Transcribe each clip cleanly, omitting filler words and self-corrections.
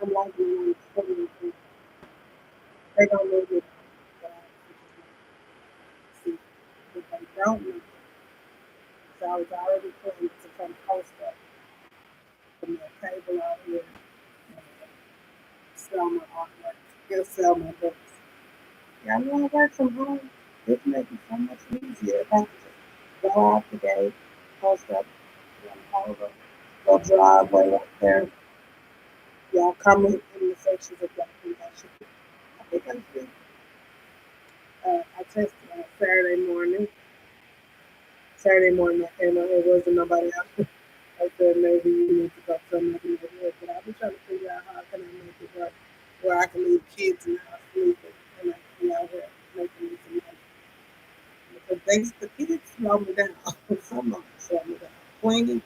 I'm like, they don't know it. But see, if they don't know, so I was already planning to come post up from the table out here and sell my artwork, still sell my books. Yeah, I know I work from home. It makes it so much easier if I could just go out the gate, post up, run over, go driveway up there. Y'all come in the sections of black production. I think I did. I tested Saturday morning, I came out, there wasn't nobody out. I said maybe you need to go to another neighborhood, but I've been trying to figure out how can I make it work where I can leave kids in the house sleeping and I can be out here making me some money. Because the kids slow me down. Some of them slow me down. Queenie,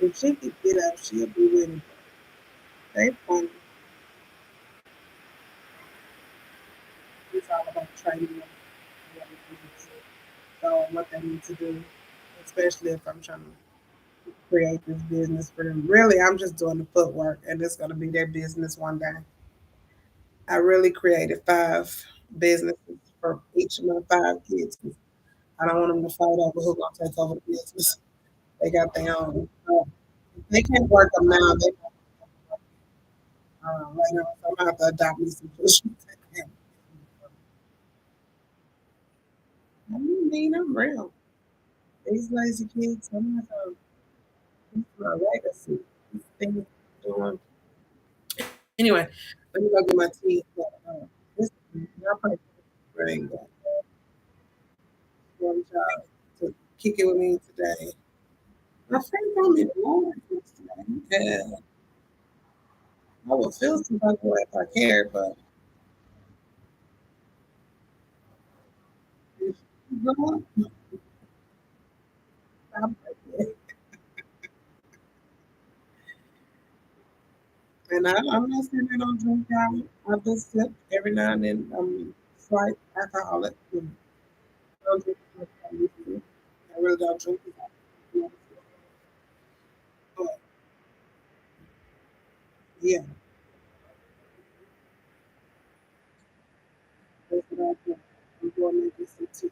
if she could get up, she'll be with me. They funny. It's all about training them what it is. So what they need to do, especially if I'm trying to create this business for them. Really, I'm just doing the footwork, and it's going to be their business one day. I really created five businesses for each of my five kids. 'Cause I don't want them to fight over who's going to take over the business. They got their own. If they can't work them now. They later on, so I'm going to have to adopt me some children. I mean, I'm real. These lazy kids, I'm not going to my legacy. These things I'm doing. Anyway, let me go get my tea. This, y'all probably bring one job to kick it with me today. My friend told me the Lord yesterday. Yeah, I would feel some type of way if I cared, but if you go up, I'm like, and I'm not saying I don't drink out. I just sip every now and then. I'm slight alcoholic. I don't drink as much as I used to. I really don't drink as much. But yeah, that's what I do. I'm going to make some tea.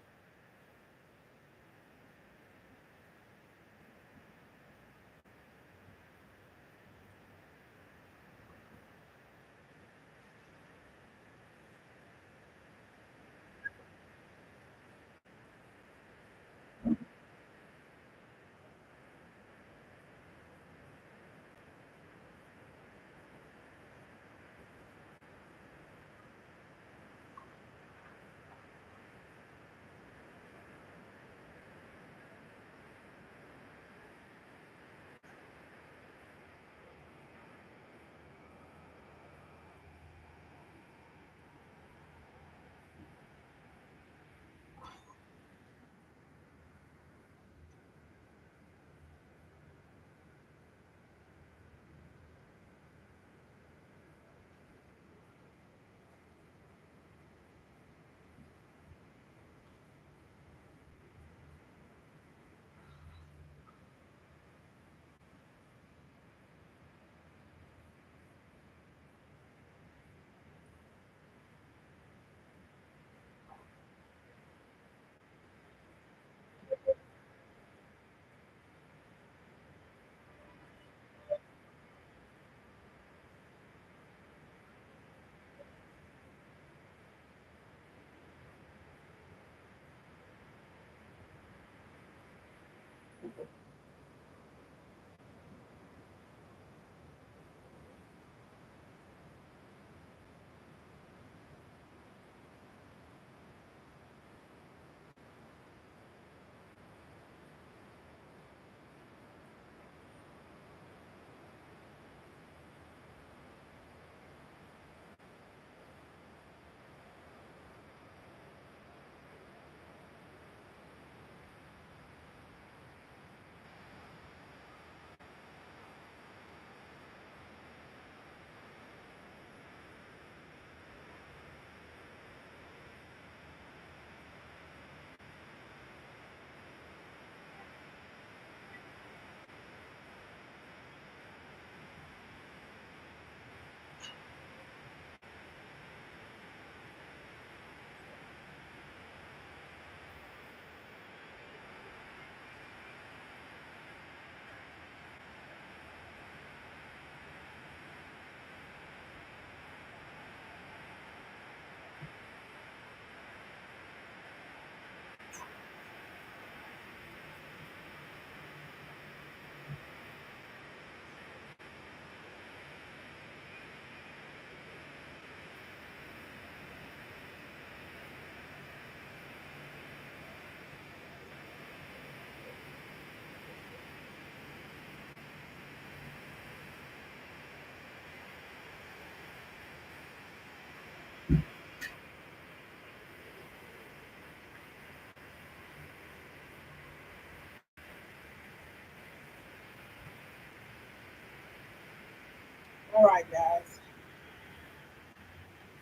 All right, guys.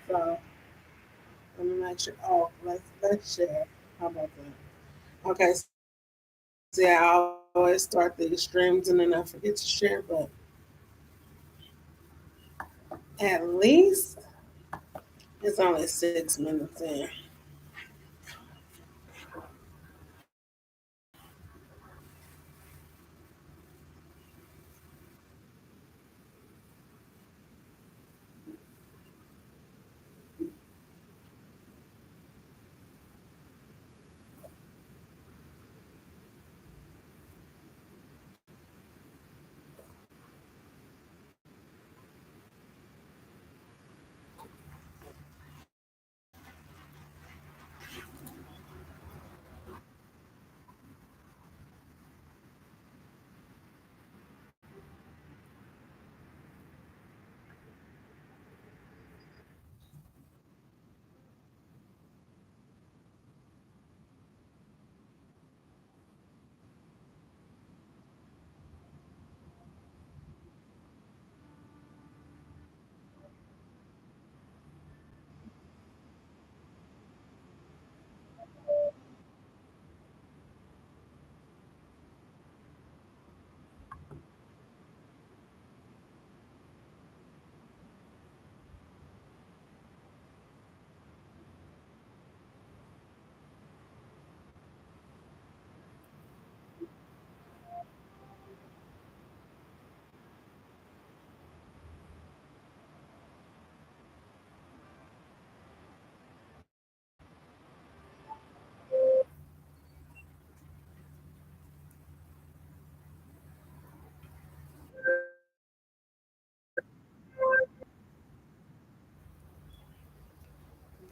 So let me make sure. Oh, let's share. How about that? Okay. See, I always start these streams and then I forget to share, but at least it's only 6 minutes in.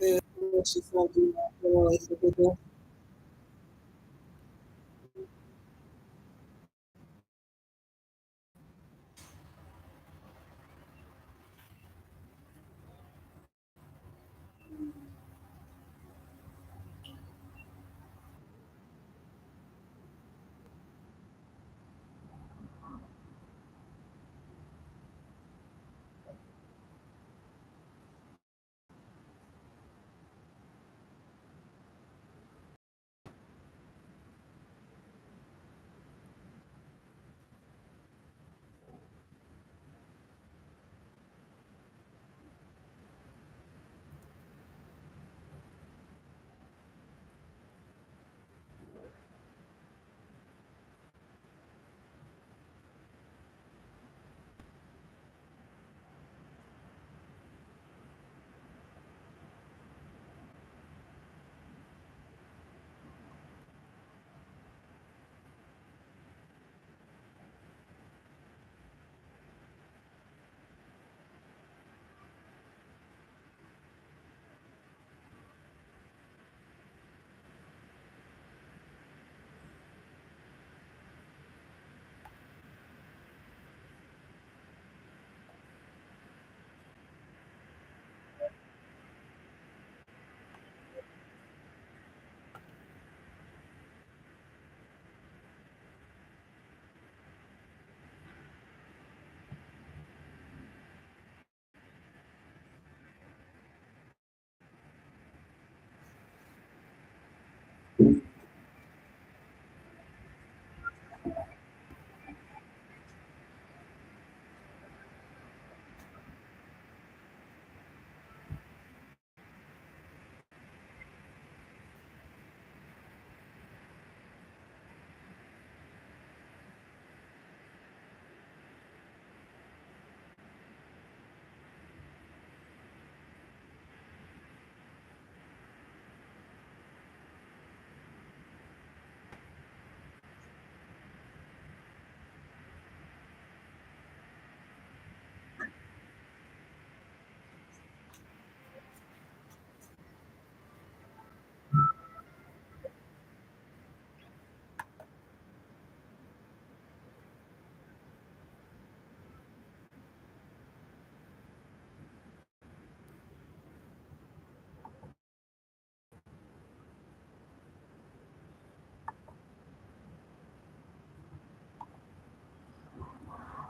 The she's gonna do that.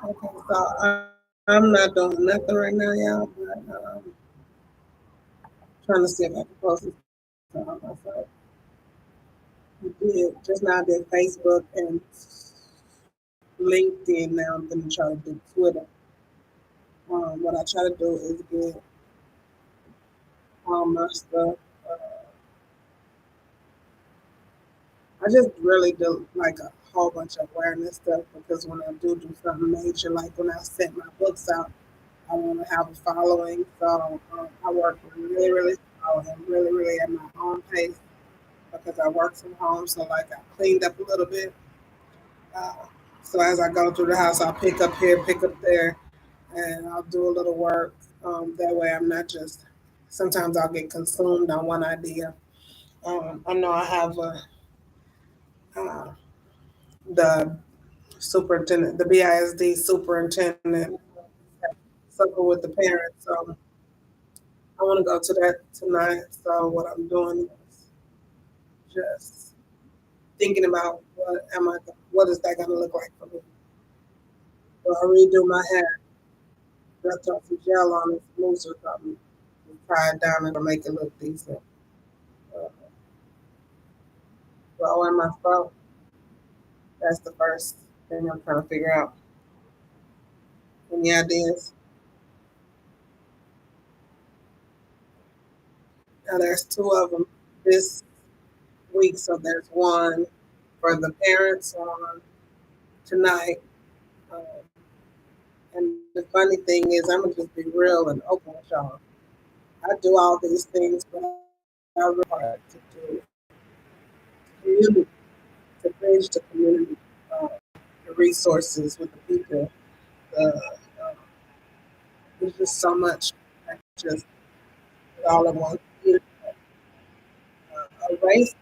Okay, so I'm not doing nothing right now, y'all, but trying to see if I can post this on my site. Did just now I did Facebook and LinkedIn. Now I'm gonna try to do Twitter. What I try to do is get all my stuff. Uh, I just really do like a whole bunch of awareness stuff because when I do something major, like when I sent my books out, I want to have a following. So I work really, really slow and really, really at my own pace because I work from home. So like I cleaned up a little bit. Uh, so as I go through the house, I'll pick up here, pick up there, and I'll do a little work. That way, I'm not just. Sometimes I'll get consumed on one idea. I know I have uh, the superintendent, the BISD superintendent, supper with the parents. So I want to go to that tonight. So what I'm doing is just thinking about what is that going to look like for me. So I redo my hair, just throw some gel on it, mousse or something, and tie it down and make it look decent. Uh, Blow in my throat. That's the first thing I'm trying to figure out. Any ideas? Now there's two of them this week, so there's one for the parents on tonight. Um, and the funny thing is, I'm gonna just be real and open with y'all. I do all these things, but I really hard to do community, to bridge the community, uh, the resources with the people. Uh, there's just so much. I just all at once. A race,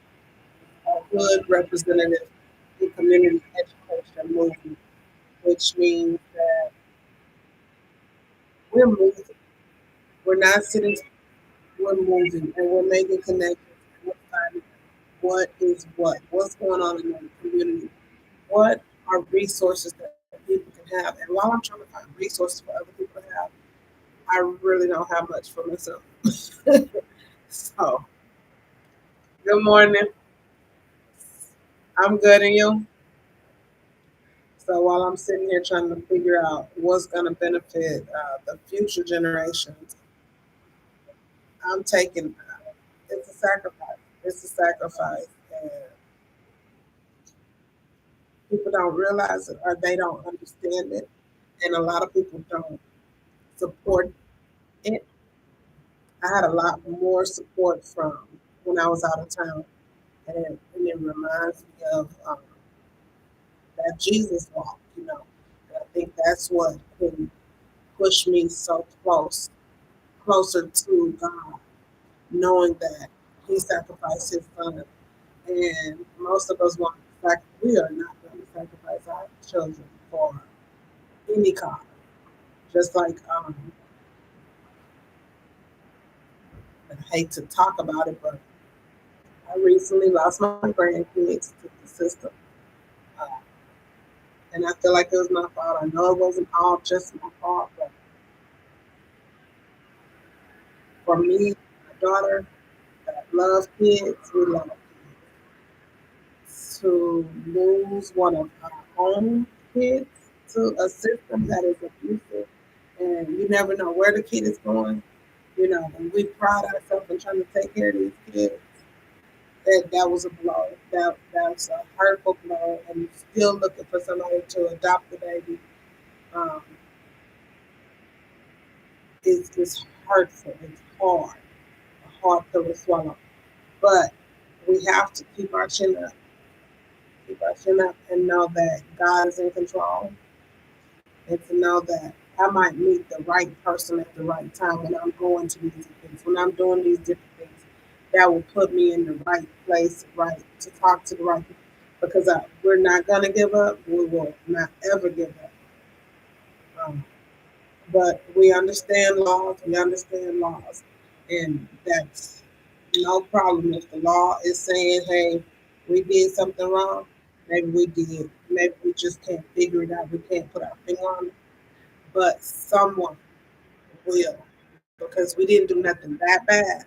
a good representative in community education movement, which means that we're moving. We're not sitting, we're moving, and we're making connections. And we're finding what's going on in the community, what are resources that people can have. And while I'm trying to find resources for other people to have, I really don't have much for myself. So, good morning. I'm good, and you? So while I'm sitting here trying to figure out what's going to benefit the future generations, I'm taking it's a sacrifice. It's a sacrifice, and people don't realize it or they don't understand it, and a lot of people don't support it. I had a lot more support from when I was out of town, and it reminds me of that Jesus walk. And I think that's what can push me so closer to God, knowing that He sacrificed His Son. And most of us want to we are not going to sacrifice our children for any cause. Just like I hate to talk about it, but I recently lost my grandkids to the system, uh, and I feel like it was my fault. I know it wasn't all just my fault, but for me, my daughter that loves kids, we love to lose one of our own kids to a system that is abusive, and you never know where the kid is going. And we pride ourselves in trying to take care of these kids. That was a blow. That's a hurtful blow, and you're still looking for somebody to adopt the baby. Um, it's hurtful. It's hard pill to swallow. But we have to keep our chin up, and know that God is in control, and to know that I might meet the right person at the right time when I'm going to these events, when I'm doing these different things, that will put me in the right place, right, to talk to the right people. Because we're not going to give up. We will not ever give up. Um, but we understand laws. We understand laws. And that's no problem. If the law is saying, hey, we did something wrong, maybe we did. Maybe we just can't figure it out. We can't put our finger on it, but someone will, because we didn't do nothing that bad.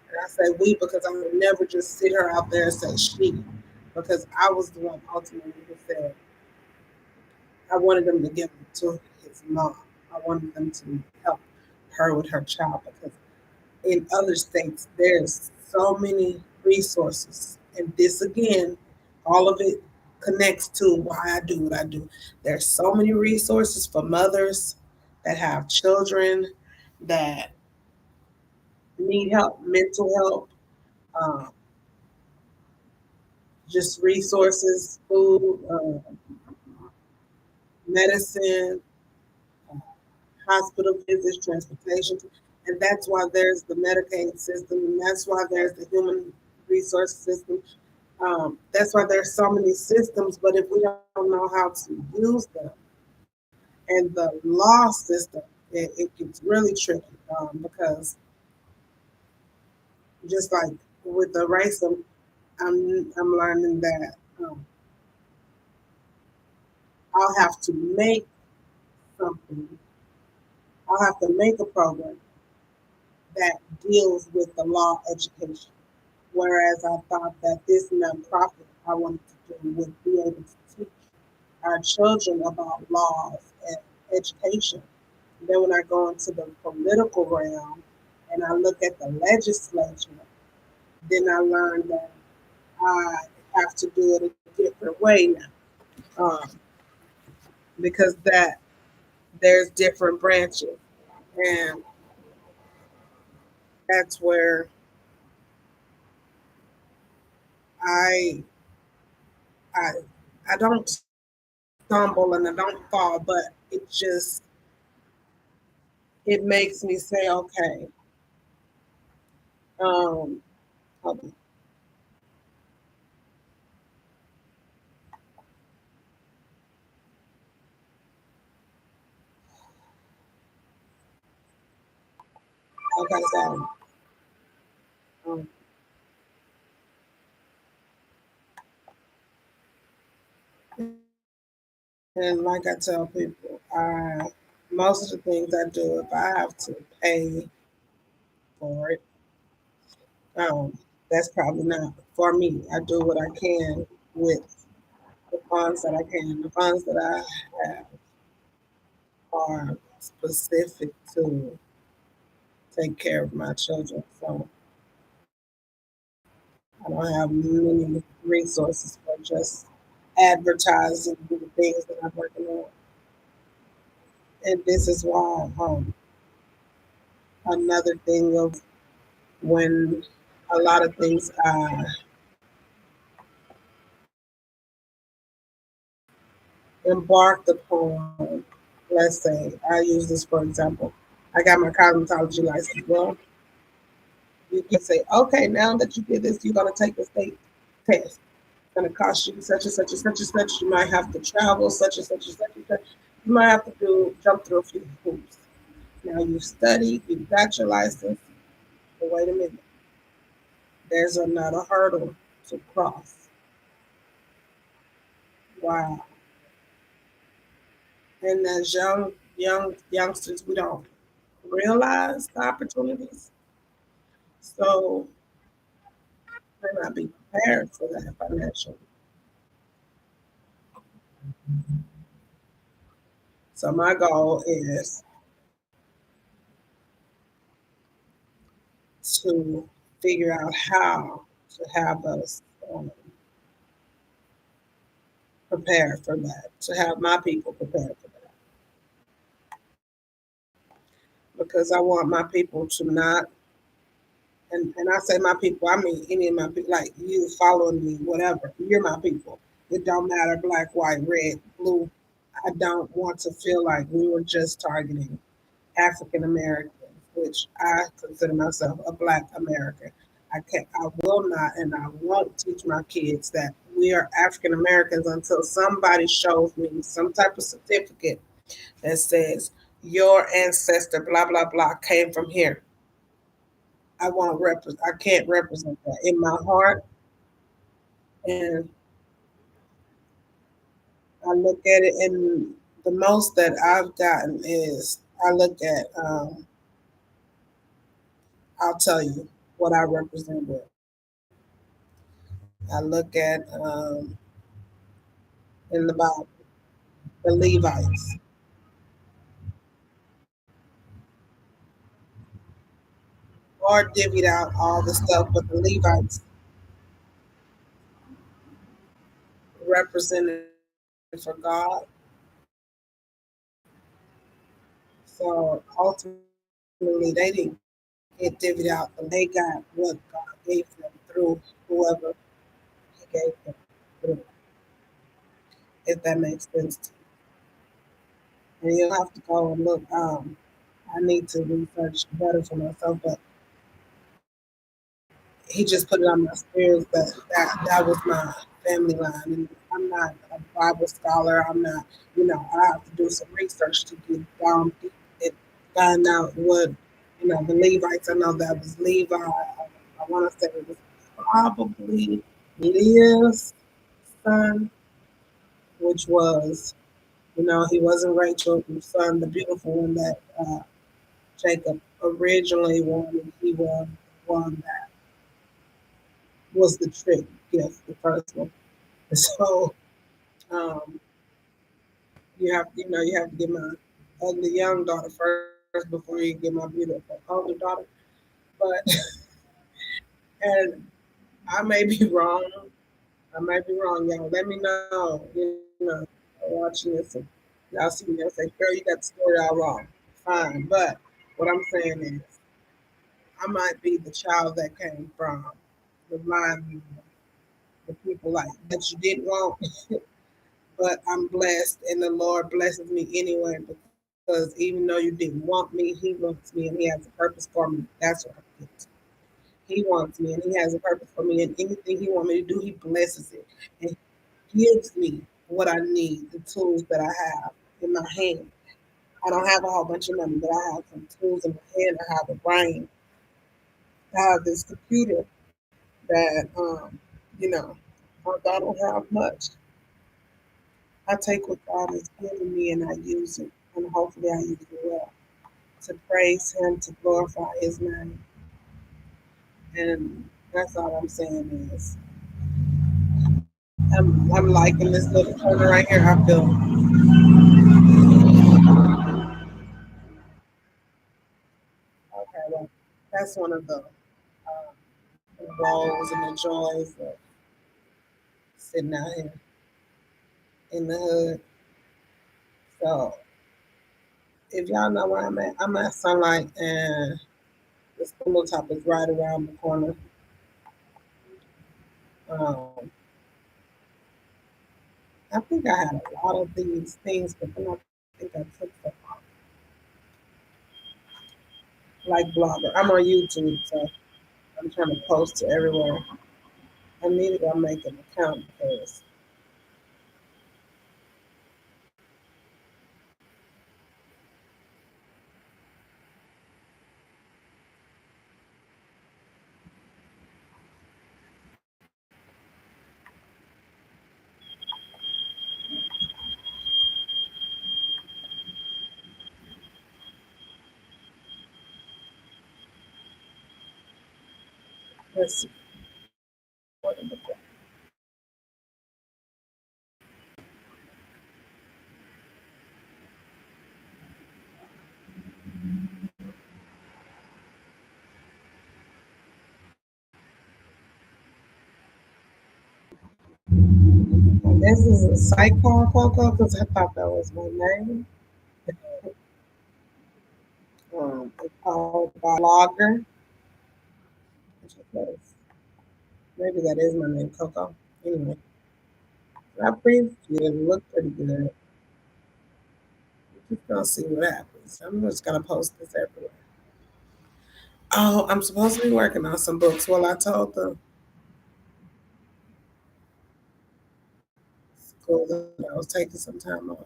And I say we because I would never just sit her out there and say she, because I was the one ultimately who said I wanted them to give him to his mom. I wanted them to help her with her child because in other states there's so many resources. And this again, all of it connects to why I do what I do. There's so many resources for mothers that have children that need help, mental help, um, just resources, food, medicine, hospital visits, transportation, and that's why there's the Medicaid system, and that's why there's the human resource system. That's why there's so many systems. But if we don't know how to use them, and the law system, it gets really tricky because just like with the racism, I'm learning that I'll have to make something. I'll have to make a program that deals with the law education. Whereas I thought that this nonprofit I wanted to do would be able to teach our children about laws and education. Then when I go into the political realm and I look at the legislature, then I learn that I have to do it a different way now, because that there's different branches, and that's where I I I don't stumble and I don't fall, but it just it makes me say, okay, um, hold on. Okay, so um, and like I tell people, most of the things I do, if I have to pay for it, um, that's probably not for me. I do what I can with the funds that I can. The funds that I have are specific to take care of my children. So I don't have many resources for just advertising the things that I'm working on. And this is why another thing of when a lot of things I embarked upon, let's say, I use this for example. I got my cosmetology license. Well, you can say, okay, now that you did this, you're going to take the state test. It's going to cost you such and such and such and such. You might have to travel such and such and such and such. You might have to jump through a few hoops. Now you've studied, you've got your license, but wait a minute, there's another hurdle to cross. Wow. And as youngsters, we don't realize the opportunities. So may not be prepared for that financially. So my goal is to figure out how to have us prepared for that, to have my people prepared for that. Because I want my people to not, and I say my people, I mean any of my people, like you following me, whatever, you're my people. It don't matter black, white, red, blue. I don't want to feel like we were just targeting African Americans, which I consider myself a Black American. I will not, and I won't teach my kids that we are African Americans until somebody shows me some type of certificate that says your ancestor, blah blah blah, came from here. I won't represent. I can't represent that in my heart, and I look at it in The most that I've gotten is I look at, I'll tell you what I represent with. I look at in the Bible, the Levites, or divvied out all the stuff, but the Levites represented for God. So ultimately, they didn't get divvied out, but they got what God gave them through whoever He gave them through, if that makes sense to you. And you'll have to go and look. I need to research better for myself, but He just put it on my spirit that that was my family line. And I'm not a Bible scholar. I'm not, I have to do some research to get down deep and find out what, the Levites. I know that was Levi. I want to say it was probably Leah's son, which was, he wasn't Rachel's son, the beautiful one that Jacob originally wanted. He was the one that was the trick gift, the first one. So um, you have to get my ugly young daughter first before you get my beautiful older daughter. But and I may be wrong. I might be wrong, y'all. Let me know. Watching this and y'all see me and say, "Girl, you got the story all wrong." Fine, but what I'm saying is, I might be the child that came from the line, the people like that you didn't want, but I'm blessed, and the Lord blesses me anyway because even though you didn't want me, He wants me, and He has a purpose for me. That's what I'm getting to. He wants me, and He has a purpose for me, and anything He wants me to do, He blesses it, and He gives me what I need, the tools that I have in my hand. I don't have a whole bunch of money, but I have some tools in my hand. I have a brain. I have this computer that, you know, although I don't have much, I take what God has given me and I use it, and hopefully I use it well to praise Him, to glorify His name. And that's all I'm saying is I'm liking this little corner right here. I feel okay. Well, that's one of the woes and the joys of sitting out here in the hood. So if y'all know where I'm at Sunlight, and the school top is right around the corner. Um, I think I had a lot of these things, but then I think I took them off. Like blogger, I'm on YouTube, so I'm trying to post to everywhere. I need to go make an account because let's see. This is a site called Coco because I thought that was my name. It's called Blogger. Which is- Maybe that is my name, Coco. Anyway, I appreciate it. It looked pretty good. We're just gonna see what happens. I'm just gonna post this everywhere. Oh, I'm supposed to be working on some books. Well, I told the school that I was taking some time off.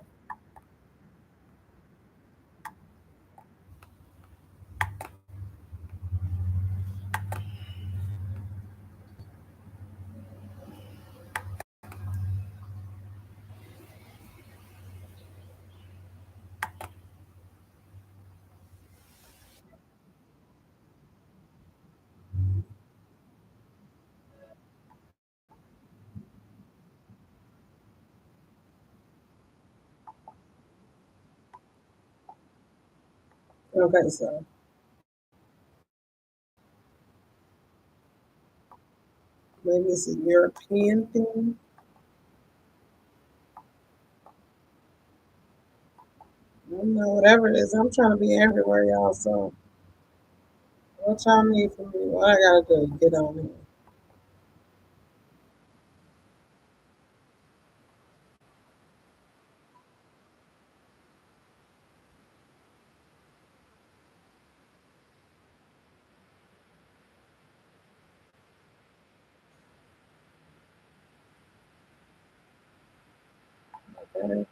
Okay, so maybe it's a European thing. I don't know, whatever it is. I'm trying to be everywhere, y'all. So what y'all need from me? What I gotta do? Get on here. Okay.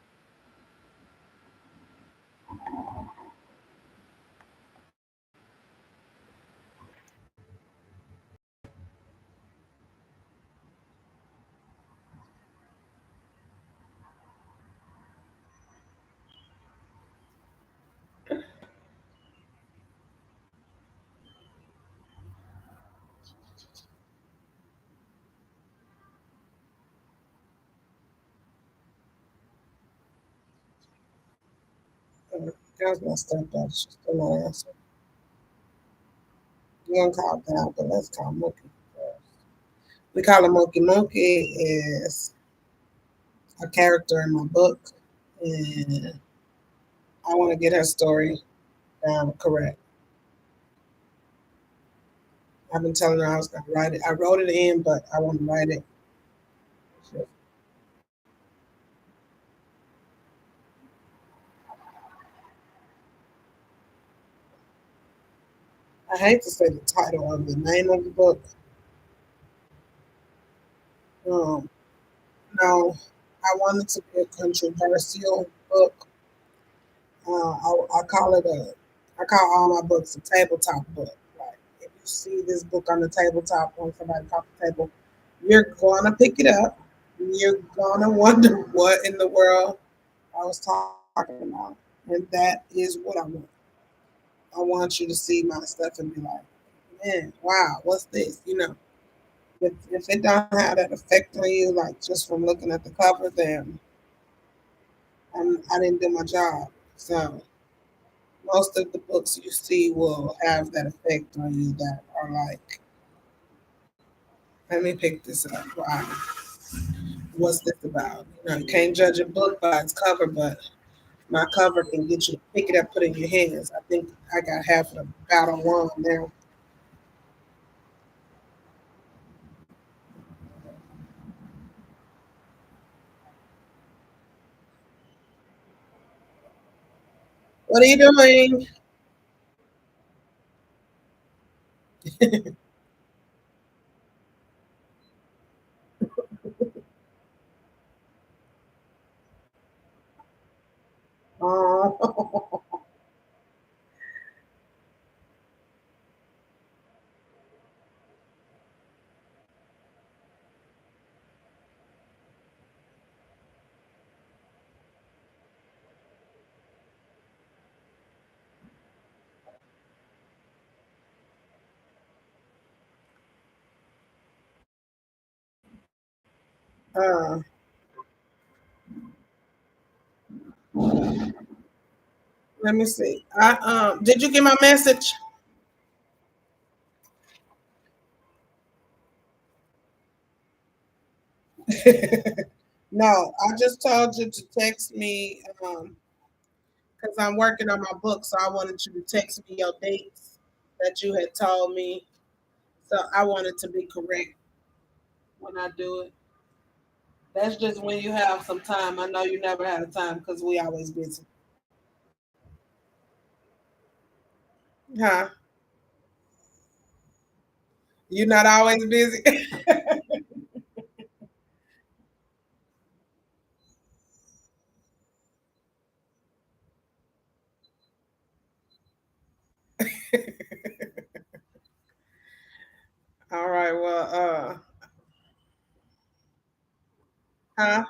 That's messed up. That's just an answer. We don't call it that, but let's call Monkey first. We call him Monkey. Monkey is a character in my book, and I want to get her story down correct. I've been telling her I was going to write it. I wrote it in, but I want to write it. I hate to say the title of the name of the book. Um, no, I wanted to be a controversial book. I call it a. I call all my books a tabletop book. Like if you see this book on the tabletop on somebody's coffee table, you're gonna pick it up. You're gonna wonder what in the world I was talking about, and that is what I want. I want you to see my stuff and be like, man, wow, what's this? If it don't have that effect on you, like just from looking at the cover, then I didn't do my job. So most of the books you see will have that effect on you that are like, let me pick this up. Wow, what's this about? You can't judge a book by its cover, but my cover can get you to pick it up, put it in your hands. I think I got half of the battle won now. What are you doing? Oh, uh, let me see. I did you get my message? No, I just told you to text me because I'm working on my book, so I wanted you to text me your dates that you had told me. So I wanted to be correct when I do it. That's just when you have some time. I know you never have time because we always busy. Huh? You're not always busy. All right. Well, huh?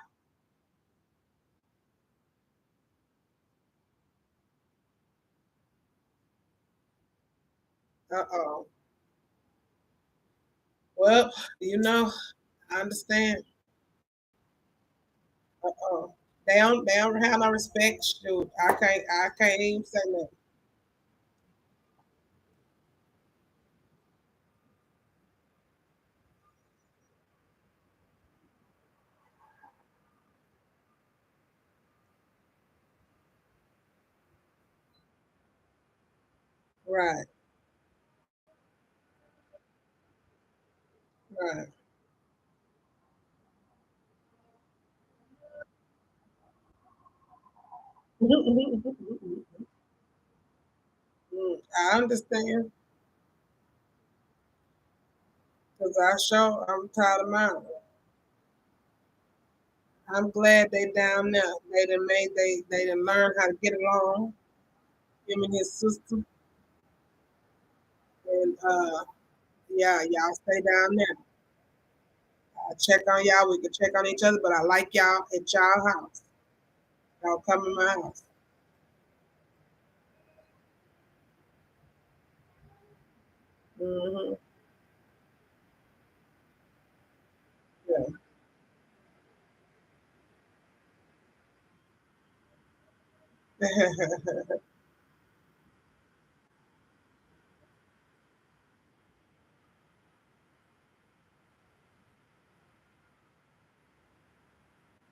Uh-oh. Well, you know, I understand. Uh-oh. They don't have no respect. Shoot, I can't even say that. Right. Right. I understand because I'm tired of mine. I'm glad they down there. They done learn how to get along. Him and his sister, and yeah, y'all stay down there. I check on y'all. We can check on each other, but I like y'all at y'all house. Y'all come in my house. Hmm. Yeah.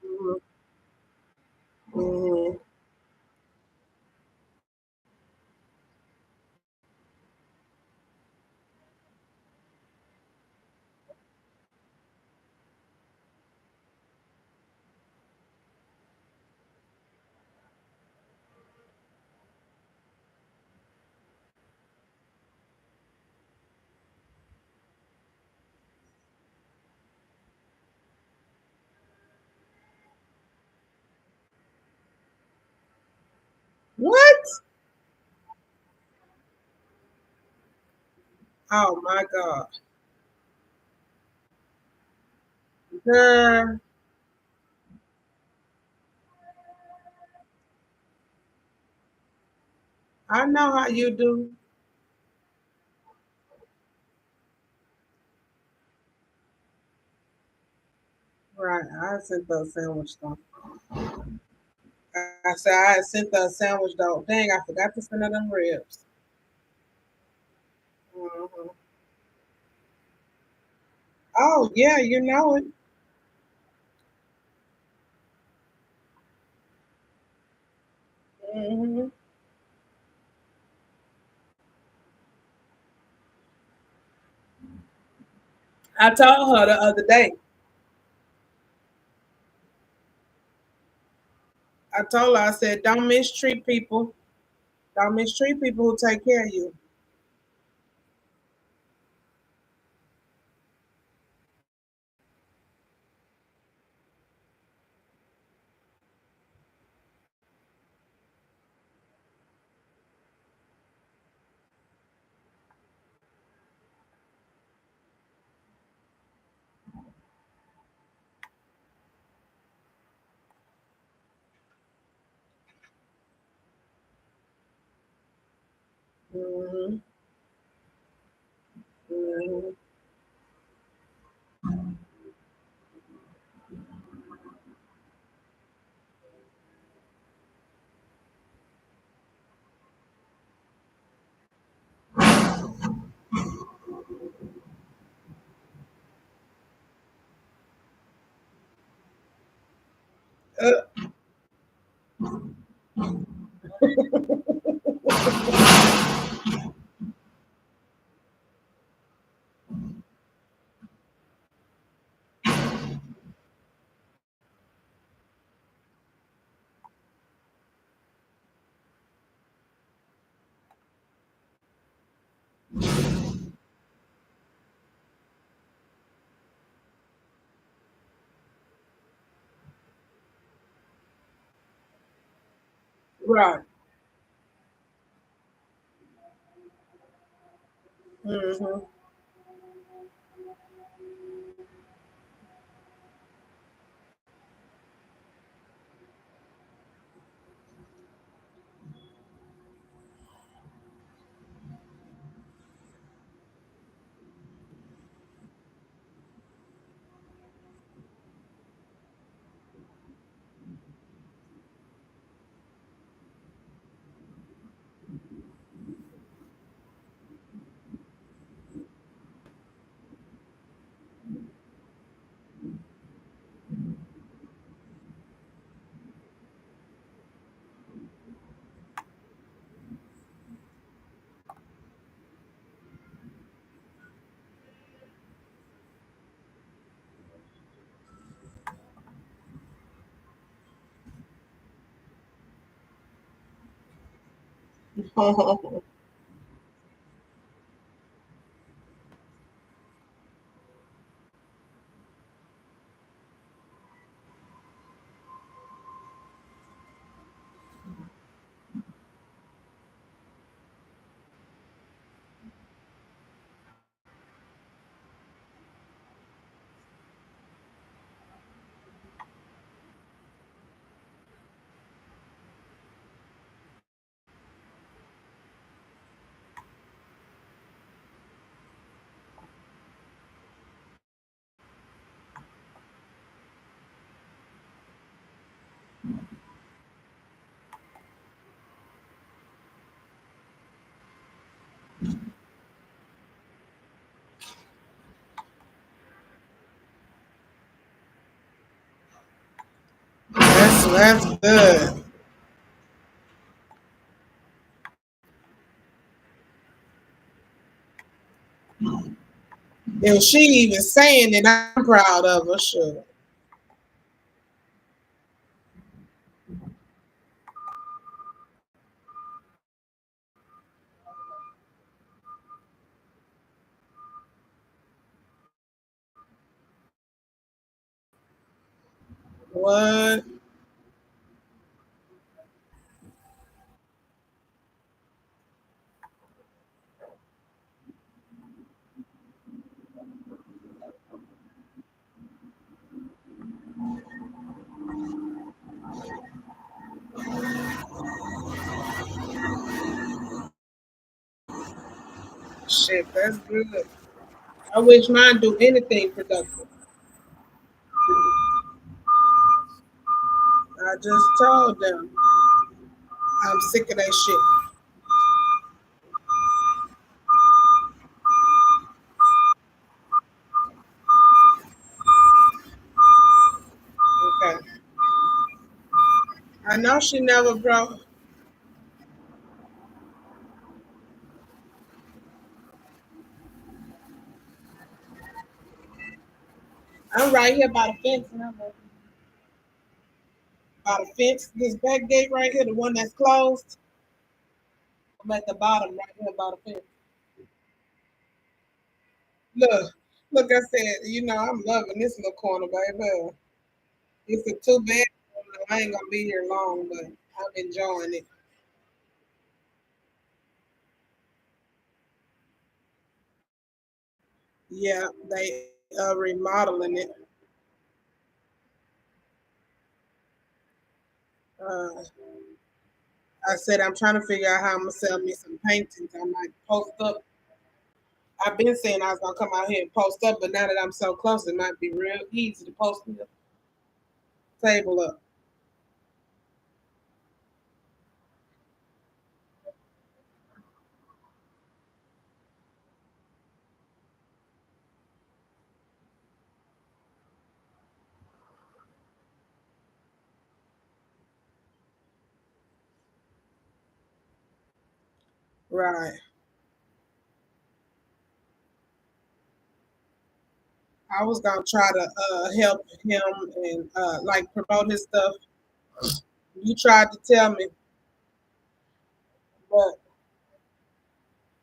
Hmm. Hmm. What? Oh my God, girl! I know how you do. Right. I sent her a sandwich though. I said I had sent her a sandwich though. Dang, I forgot to send her them ribs. Hmm. Oh yeah, you know it. Hmm. I told her the other day. I told her, I said, don't mistreat people. Don't mistreat people who take care of you. Hmm. Hmm. Uh, right. Hmm. That's good. And she even saying it, I'm proud of her. Sure. What? Shit, that's good. I wish mine do anything productive. I just told them I'm sick of that shit. Okay. I know she never broke. I'm right here by the fence. And I'm by the fence, this back gate right here, the one that's closed. I'm at the bottom right here by the fence. Look, look, I said, I'm loving this little corner, baby. It's a two bed. I ain't gonna be here long, but I'm enjoying it. Yeah, they remodeling it. Uh, I said I'm trying to figure out how I'm gonna sell me some paintings. I might post up. I've been saying I was gonna come out here and post up, but now that I'm so close, it might be real easy to post the table up. Right. I was gonna try to help him and like promote his stuff. You tried to tell me, but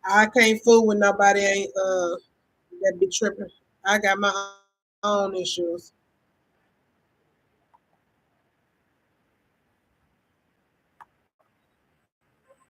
I can't fool with nobody ain't that be tripping. I got my own issues.